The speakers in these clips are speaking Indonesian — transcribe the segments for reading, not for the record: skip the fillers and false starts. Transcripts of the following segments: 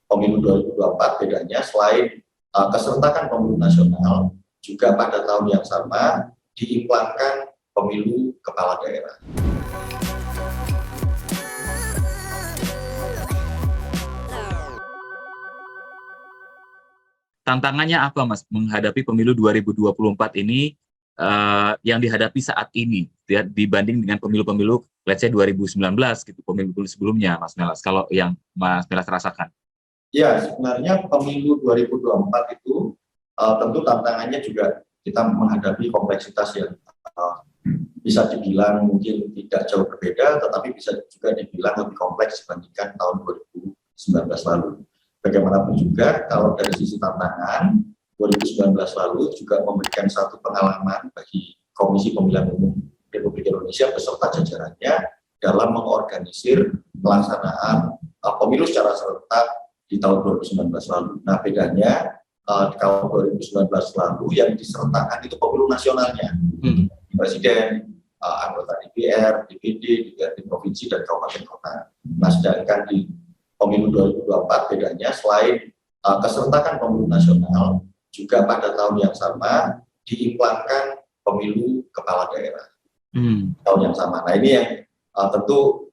pemilu 2024 bedanya selain keserentakan pemilu nasional, juga pada tahun yang sama diimplankan pemilu kepala daerah. Tantangannya apa, Mas, menghadapi pemilu 2024 ini yang dihadapi saat ini ya, dibanding dengan pemilu-pemilu, let's say 2019 gitu, pemilu sebelumnya, Mas Melas, kalau yang Mas Melas rasakan? Ya, sebenarnya pemilu 2024 itu tentu tantangannya juga kita menghadapi kompleksitas yang bisa dibilang mungkin tidak jauh berbeda, tetapi bisa juga dibilang lebih kompleks dibandingkan tahun 2019 lalu. Bagaimanapun juga, kalau dari sisi tantangan, 2019 lalu juga memberikan satu pengalaman bagi Komisi Pemilihan Umum Republik Indonesia beserta jajarannya dalam mengorganisir pelaksanaan pemilu secara serentak di tahun 2019 lalu. Nah, bedanya kalau 2019 lalu yang diserentakkan itu pemilu nasionalnya, presiden, anggota DPR, DPD, DPRD provinsi dan kabupaten kota. Nah, sedangkan di pemilu 2024 bedanya selain keserentakan pemilu nasional, juga pada tahun yang sama diimplankan pemilu kepala daerah. Tahun yang sama. Nah, ini yang tentu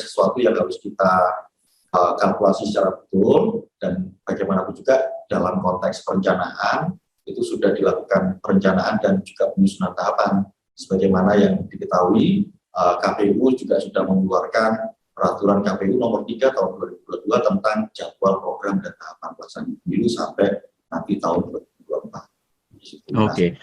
sesuatu yang harus kita kalkulasi secara betul, dan bagaimanapun juga dalam konteks perencanaan itu sudah dilakukan perencanaan dan juga penyusunan tahapan sebagaimana yang diketahui. KPU juga sudah mengeluarkan Peraturan KPU nomor 3 tahun 2022 tentang jadwal program dan tahapan pelaksanaan pemilu sampai nanti tahun 2024. Oke.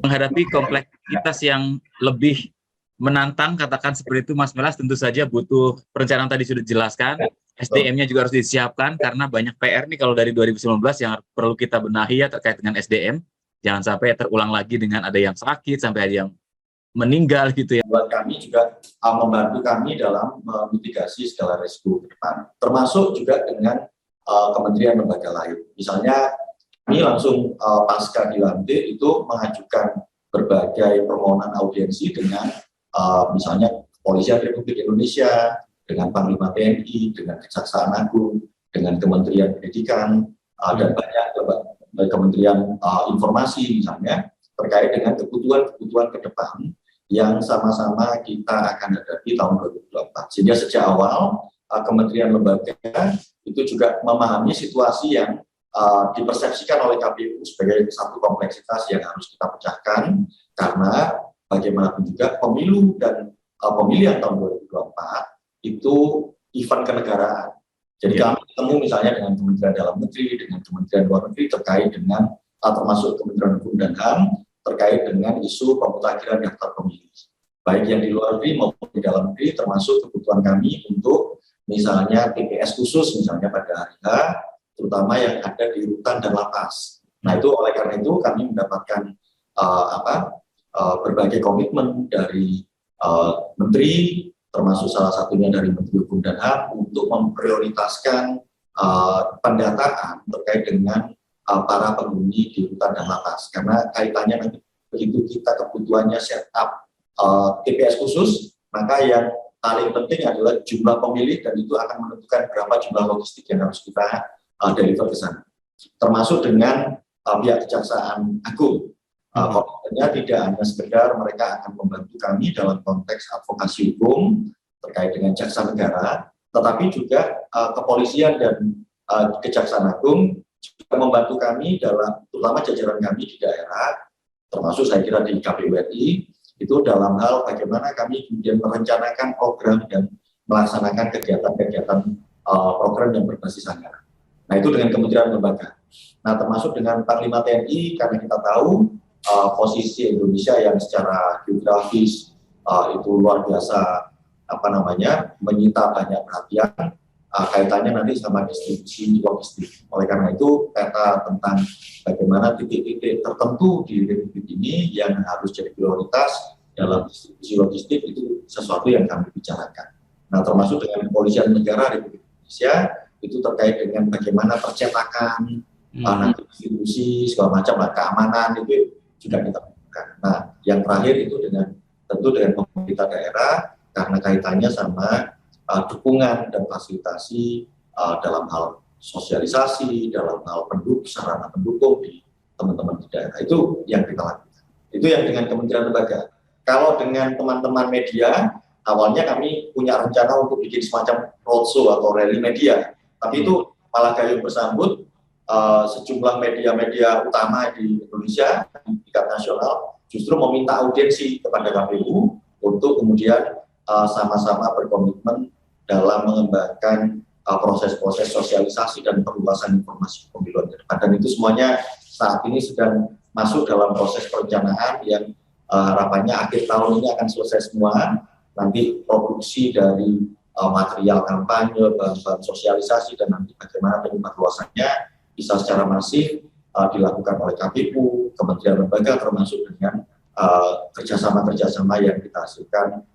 Menghadapi kompleksitas yang lebih menantang, katakan seperti itu, Mas Melas, tentu saja butuh perencanaan, tadi sudah dijelaskan. SDM-nya juga harus disiapkan karena banyak PR nih kalau dari 2019 yang perlu kita benahi ya terkait dengan SDM. Jangan sampai terulang lagi dengan ada yang sakit sampai ada yang meninggal gitu ya. Buat kami juga membantu kami dalam memitigasi segala risiko ke depan, termasuk juga dengan kementerian lembaga lain. Misalnya kami langsung pasca dilantik itu mengajukan berbagai permohonan audiensi dengan misalnya Kepolisian Republik Indonesia, dengan Panglima TNI, dengan Kejaksaan Agung, dengan Kementerian Pendidikan, dan banyak Kementerian Informasi misalnya, terkait dengan kebutuhan ke depan yang sama-sama kita akan hadapi tahun 2024. Sehingga sejak awal kementerian lembaga itu juga memahami situasi yang dipersepsikan oleh KPU sebagai satu kompleksitas yang harus kita pecahkan, karena bagaimanapun juga pemilu dan pemilihan tahun 2024 itu event kenegaraan. Jadi kami ketemu misalnya dengan Kementerian Dalam Negeri, dengan Kementerian Luar Negeri terkait dengan termasuk Kementerian Hukum dan HAM terkait dengan isu pemutakhiran daftar pemilih, baik yang di luar negeri maupun di dalam negeri, termasuk kebutuhan kami untuk misalnya TPS khusus misalnya pada hari H, terutama yang ada di rutan dan lapas. Nah, itu oleh karena itu kami mendapatkan berbagai komitmen dari menteri, termasuk salah satunya dari Menteri Hukum dan HAM untuk memprioritaskan pendataan terkait dengan para penghuni di rutan dan lapas, karena kaitannya nanti begitu kita kebutuhannya setup TPS khusus, maka yang paling penting adalah jumlah pemilih, dan itu akan menentukan berapa jumlah logistik yang harus kita deliver ke sana, termasuk dengan pihak Kejaksaan Agung. Komitmennya tidak hanya sekedar mereka akan membantu kami dalam konteks advokasi hukum terkait dengan jaksa negara, tetapi juga kepolisian dan Kejaksaan Agung juga membantu kami dalam, terutama jajaran kami di daerah, termasuk saya kira di KPU RI, itu dalam hal bagaimana kami kemudian merencanakan program dan melaksanakan kegiatan-kegiatan program yang berbasis anggaran. Nah, itu dengan kementerian lembaga. Nah, termasuk dengan Panglima TNI, karena kita tahu posisi Indonesia yang secara geografis itu luar biasa menyita banyak perhatian. Kaitannya nanti sama distribusi logistik. Oleh karena itu, peta tentang bagaimana titik-titik tertentu di Republik ini yang harus jadi prioritas dalam distribusi logistik itu sesuatu yang kami bicarakan. Nah, termasuk dengan Kepolisian Negara Republik Indonesia, itu terkait dengan bagaimana percetakan, distribusi, segala macam, keamanan, itu juga kita lakukan. Nah, yang terakhir itu tentu dengan pemerintah daerah, karena kaitannya sama dukungan dan fasilitasi dalam hal sosialisasi, dalam hal sarana pendukung di teman-teman di daerah. Itu yang kita lakukan. Itu yang dengan kementerian lembaga. Kalau dengan teman-teman media, awalnya kami punya rencana untuk bikin semacam roadshow atau rally media. Tapi itu malah gayung bersambut, sejumlah media-media utama di Indonesia di tingkat nasional justru meminta audiensi kepada KPU untuk kemudian sama-sama berkomitmen dalam mengembangkan proses-proses sosialisasi dan perluasan informasi pemiluan ke depan. Dan itu semuanya saat ini sedang masuk dalam proses perencanaan yang harapannya akhir tahun ini akan selesai semua. Nanti produksi dari material kampanye, bahan-bahan sosialisasi, dan nanti bagaimana penyebab luasannya bisa secara masif dilakukan oleh KPU, kementerian lembaga, termasuk dengan kerjasama-kerjasama yang kita hasilkan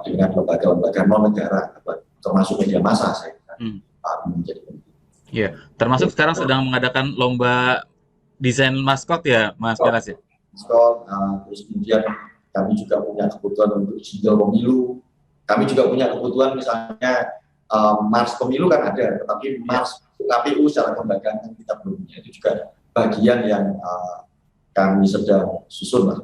dengan lembaga-lembaga non-negara, termasuk media massa, saya kira menjadi penting. Iya, termasuk sekarang sedang mengadakan lomba desain maskot ya, Mas Milas ya? Maskot, terus kemudian kami juga punya kebutuhan untuk jingle pemilu. Kami juga punya kebutuhan misalnya Mars pemilu kan ada, tetapi Mars KPU secara kelembagaan kan kita belum punya. Itu juga bagian yang kami sedang susun lah.